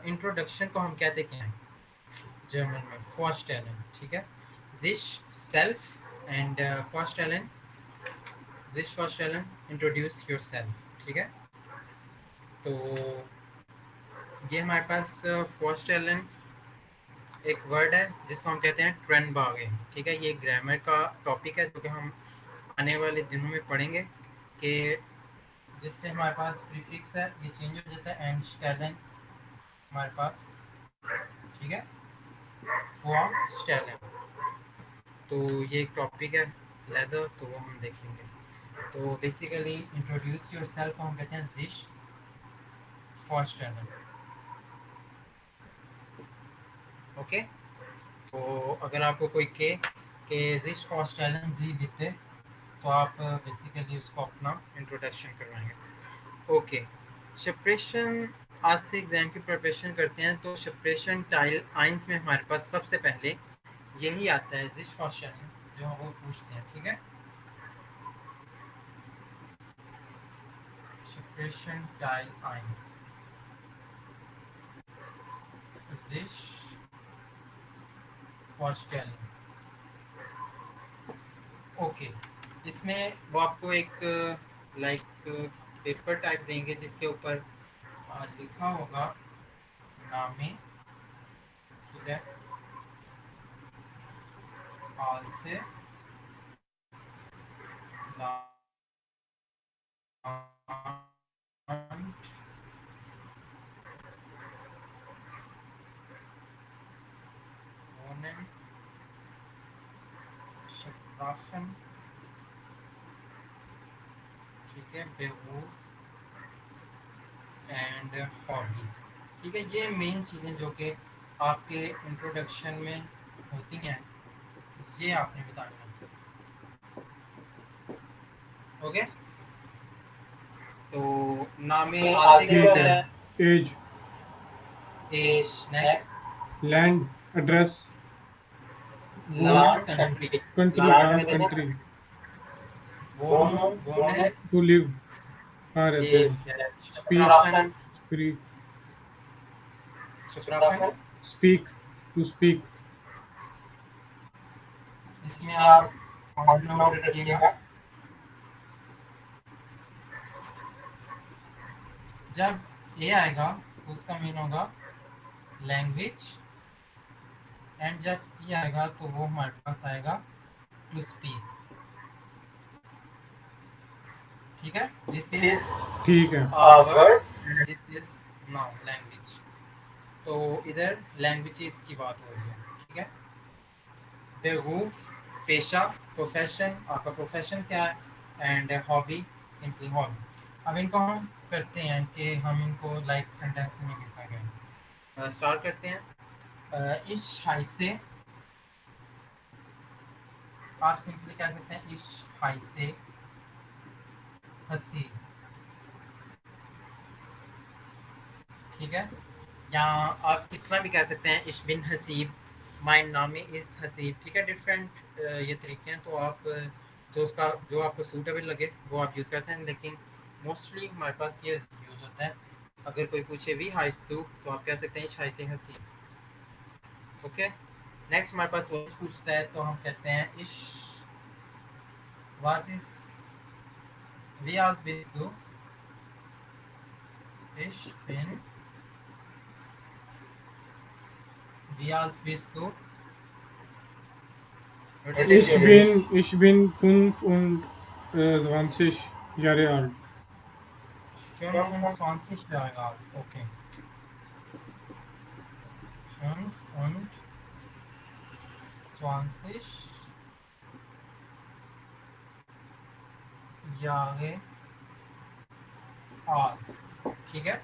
Introduction को हम कहते क्या हैं जर्मन में? फॉरस्टेलन, ठीक है। दिस सेल्फ एंड फॉरस्टेलन, दिस फॉरस्टेलन इंट्रोड्यूस योरसेल्फ, ठीक है। तो ये हमारे पास फॉरस्टेलन एक वर्ड है जिसको हम कहते हैं ट्रेनबागेन, ठीक है। ये ग्रामर का टॉपिक है जो कि हम आने वाले दिनों में पढ़ेंगे कि जिससे हमारे पास प्रीफिक्स है ये चेंज हो जाता है एंड स्टेलन हमारे पास, ठीक है, फॉर्म स्टेलन। तो ये एक टॉपिक है लेदर, तो वो हम देखेंगे। तो बेसिकली इंट्रोड्यूस योरसेल्फ हम कहते हैं जिश फॉरस्टेलन, ओके। तो अगर आपको कोई कहे कि जिश फॉरस्टेलन जी बिते, तो आप बेसिकली उसको अपना इंट्रोडक्शन करवाएंगे, ओके। सेपरेशन, आज से एग्जाम की प्रिपरेशन करते हैं तो सेपरेशन टाइल आइंस में हमारे पास सबसे पहले यही आता है जिस क्वेश्चन जो हम वो पूछते हैं, ठीक है। सेपरेशन टाइल आइन जिस क्वेश्चन, ओके। इसमें वो आपको एक लाइक पेपर टाइप देंगे जिसके ऊपर लिखा होगा नामे, ठीक है, हाल से राशन, ठीक है, बेवकूफ एंड हॉबी, ठीक है। ये मेन चीज़ें जो कि आपके इंट्रोडक्शन में होती हैं, ये आपने बतानी है, ओके। तो नामे आते क्या ठीक होता है। है? Age, age, next land, address, वो लैंड, कंट्री। कंट्री, लैंड हाँ में देखें कंट्री, बोर्न, बोर्न है, टू लिव, कहाँ रहते लिव, हैं, स्पीक, शप्राफन, स्पीक, शप्राफन। स्पीक, टू स्पीक, इसमें आप पॉइंट नोट रखिएगा, जब ए आएगा तो उसका मीन होगा लैंग्वेज, एंड जब ई आएगा तो वो हमारे पास आएगा टू स्पीक, ठीक है। दिस इज ठीक है। Word and this is noun language. तो इधर लैंग्वेजेस की बात हो रही है, ठीक है। बेवकूफ पेशा, प्रोफेशन, आपका प्रोफेशन क्या है, एंड हॉबी, सिंपली हॉबी। अब इनको हम करते हैं कि हम इनको लाइक सेंटेंस में कैसा करें, स्टार्ट करते हैं। इस हाई से, आप सिंपली कह सकते हैं इस हाई से हंसी, ठीक है। या आप इस तरह भी कह सकते हैं इश बिन हसीब, माइन नामी इस हसीब, ठीक है। डिफरेंट ये तरीके हैं, तो आप जो उसका जो आपको सूटेबल लगे वो आप यूज़ करते हैं, लेकिन मोस्टली हमारे पास ये यूज़ होता है। अगर कोई पूछे वी हाइस्तु तो आप कह सकते हैं इश हाई से हसीब, ओके। नेक्स्ट हमारे पास वॉइस पूछता है तो हम कहते हैं इश वाजिस वी आज बिस्तु इश बिन वी आज बिस्तु Ich bin 25 Jahre alt. 25 Jahre alt, okay. 25 Jahre alt, ठीक है,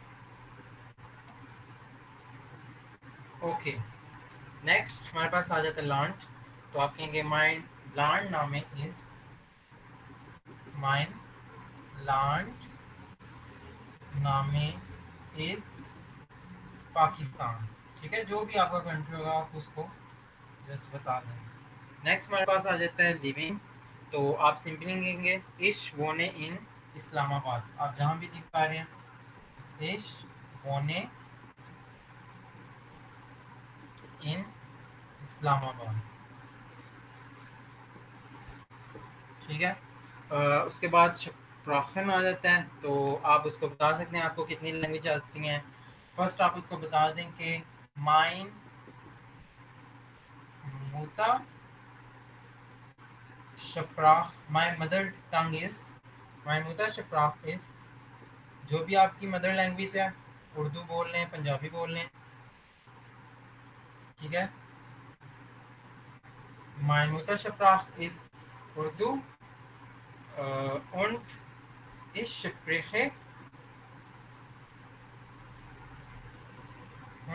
ओके। नेक्स्ट हमारे पास आ जाता है लॉन्च, तो आप कहेंगे mine law and name is, mine law and name is Pakistan, ठीक है। जो भी आपका कंट्री होगा आप उसको जस्ट बता दें। नेक्स्ट हमारे पास आ जाता है लिविंग, तो आप सिंपली कहेंगे इश वोने इन इस्लामाबाद, आप जहाँ भी लिख पा रहे हैं इश वोने इन इस्लामाबाद। ठीक है। उसके बाद शप्राखन आ जाता है, तो आप उसको बता सकते हैं आपको कितनी लैंग्वेज आती हैं। फर्स्ट आप उसको बता दें कि माइन मुता शप्राख, my mother tongue is, my मुता शप्राख इज, जो भी आपकी मदर लैंग्वेज है, उर्दू बोल लें, पंजाबी बोल लें, ठीक है। माई मुता शप्राख is Urdu, und ich spreche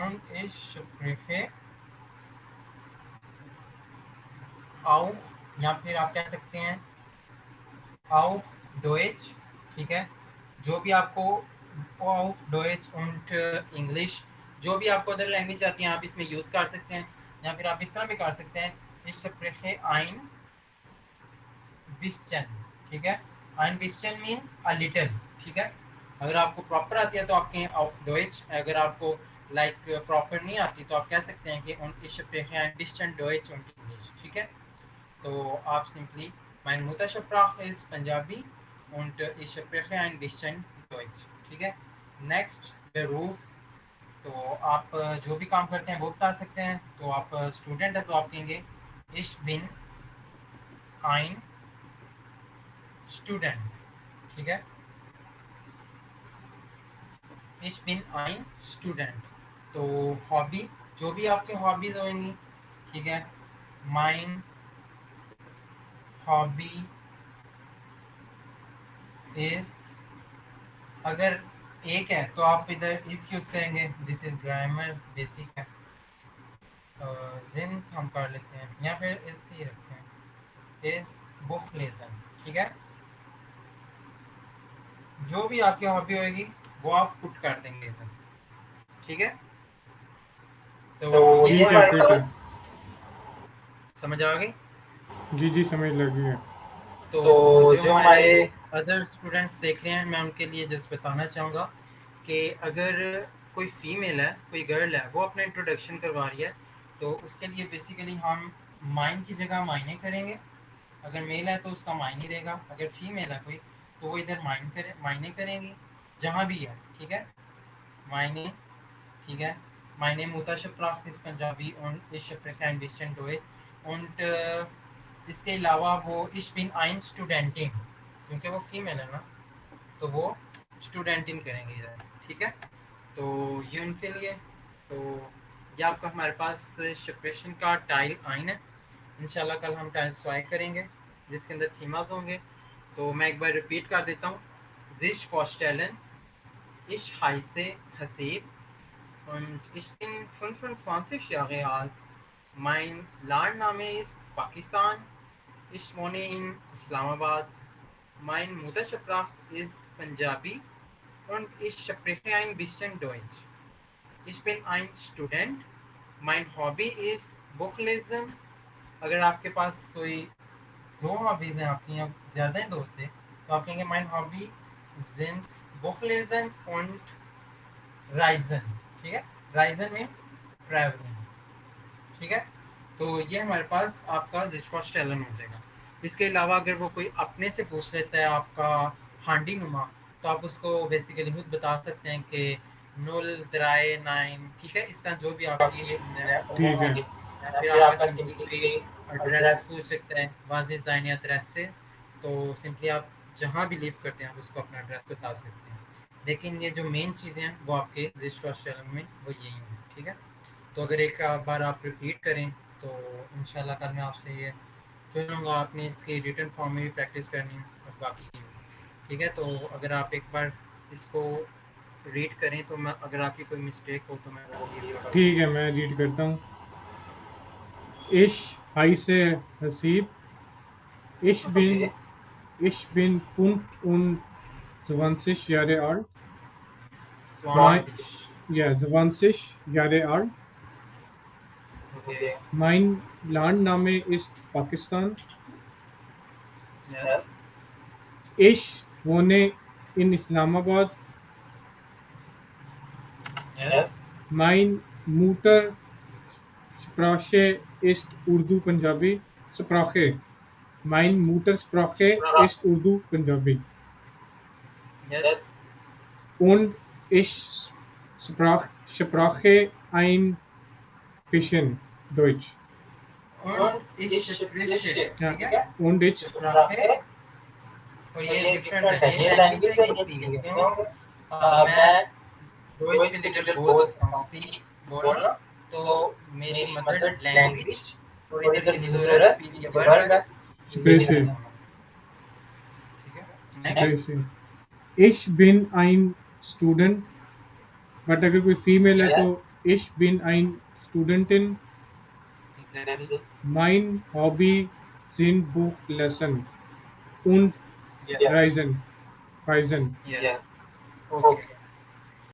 und ich spreche auch, या फिर आप कह सकते हैं auf Deutsch, ठीक है। जो भी आपको auf Deutsch und English, जो भी आपको अदर लैंग्वेज आती है आप इसमें यूज़ कर सकते हैं, या फिर आप इस तरह भी कर सकते हैं ich spreche ein bisschen, ठीक है। ein bisschen mean a little, ठीक है। अगर आपको प्रॉपर आती है तो आप कहें auf Deutsch, अगर आपको लाइक प्रॉपर नहीं आती तो आप कह सकते हैं कि und ich spreche ein bisschen Deutsch und English, ठीक है। तो आप simply mein Muttersprache ist Punjabi und ich spreche ein bisschen Deutsch, ठीक है। नेक्स्ट Beruf, तो आप जो भी काम करते हैं वो बता सकते हैं। तो आप स्टूडेंट है तो आप कहेंगे ich bin ein Student, ठीक है। ich bin ein Student। तो हॉबी, जो भी आपके हॉबीज होंगी, ठीक है। mein hobby is, अगर एक है तो आप इधर इस यूज करेंगे, दिस इज ग्रामर बेसिक है। जिन हम कर लेते हैं या फिर इस ही रखते हैं इस बुक लेसन, ठीक है। जो भी आपकी हॉबी होगी वो आप पुट कर देंगे इधर, ठीक है। तो ये ठीक है हमारे फिट है। पास समझ आ गई। जी जी समझ लगी है। तो तो जो जो हमारे हमारे अदर स्टूडेंट्स देख रहे हैं, मैं उनके लिए जस्ट बताना चाहूँगा कि अगर कोई फीमेल है, कोई गर्ल है, वो अपना इंट्रोडक्शन करवा रही है, तो उसके लिए बेसिकली हम माइन की जगह मायने करेंगे। अगर मेल है तो उसका मायने रहेगा, अगर फीमेल है कोई तो वो इधर मायने करेंगी, जहाँ भी है, ठीक है। मायने, ठीक है। मायने Muttersprache ist Punjabi und ich spreche ein bisschen Deutsch und इसके अलावा वो ich bin ein Studentin, क्योंकि वो फीमेल है ना, तो वो स्टूडेंटिन करेंगे इधर, ठीक है। तो ये उनके लिए, तो ये आपका हमारे पास शिप्रेशन का टाइल आइन है। इंशाल्लाह कल हम टाइल स्वाई करेंगे जिसके अंदर थीमास होंगे। तो मैं एक बार रिपीट कर देता हूँ, Sich vorstellen, ich heiße Hasib und ich bin 25 Jahre alt. Mein Landname ist Pakistan. Ich wohne in Islamabad. Mein Muttersprache ist Punjabi und ich spreche ein bisschen Deutsch. Ich bin ein Student. Mein Hobby ist Buchlesen. अगर आपके पास कोई दो hobbies हैं आपकी या ज़्यादा हैं दो से, तो आप कहेंगे mein Hobby sind Buchlesen und Reisen, ठीक है। Reisen में ट्रैवलिंग, ठीक है। तो ये हमारे पास आपका दिशफॉस्टेलन हो जाएगा। इसके अलावा अगर वो कोई अपने से पूछ लेता है आपका हांडी नुमा, तो आप उसको बेसिकली खुद बता सकते हैं कि 039, ठीक है। इस तरह जो भी आपकी वो ठीक है। होंगे, फिर फिर आपका आपका सिंपली कोई सिंपली एड्रेस एड्रेस पूछ सकता है वाजिद दानी एड्रेस से, तो सिंपली आप जहाँ भी लिव करते हैं आप उसको अपना एड्रेस बता सकते हैं। लेकिन ये जो मेन चीज़ें हैं वो आपके दिशफॉस्टेलन में वो यही हैं, ठीक है। तो अगर एक बार आप रिपीट करें तो इंशाल्लाह कल मैं आपसे ये सुनूंगा, आपने इसकी रिटन फॉर्म में भी प्रैक्टिस करनी और बाकी की भी, ठीक है। तो अगर आप एक बार इसको रीड करें तो मैं, अगर आपकी कोई मिस्टेक हो तो मैं वो भी पकड़ ठीक है मैं रीड करता हूँ। Ich heiße Hasib. Ich bin, okay ich bin 25 Jahre alt. स्वान Mein, दिश, ja, 20 Jahre alt. Okay, okay Mein Landname ist Pakistan. Yes, Ich wohne in Islamabad. Yes, Mein Mutter Sprache ist Urdu Punjabi. Sprache. Mein Muttersprache ist Urdu Punjabi. Yes. Und ich Sprache ein bisschen Deutsch. Und ich spreche, Ja. ठीक है? Und ich Sprache, तो ये different है, ये language है, ये नहीं है, क्यों? मैं डॉइच के लिए बोल सकता हूँ, स्पीक बोलना, तो मेरी मदर लैंग्वेज थोड़ी देर की जरूरत है, स्पीक के वर्ब है, Spreche. ठीक है? Next, Spreche. Ich bin ein Student. But अगर कोई फीमेल है तो ich bin ein Studentin. Exactly, Mein Hobby sind Buchlesen und या, Reisen. Reisen. या, ओके.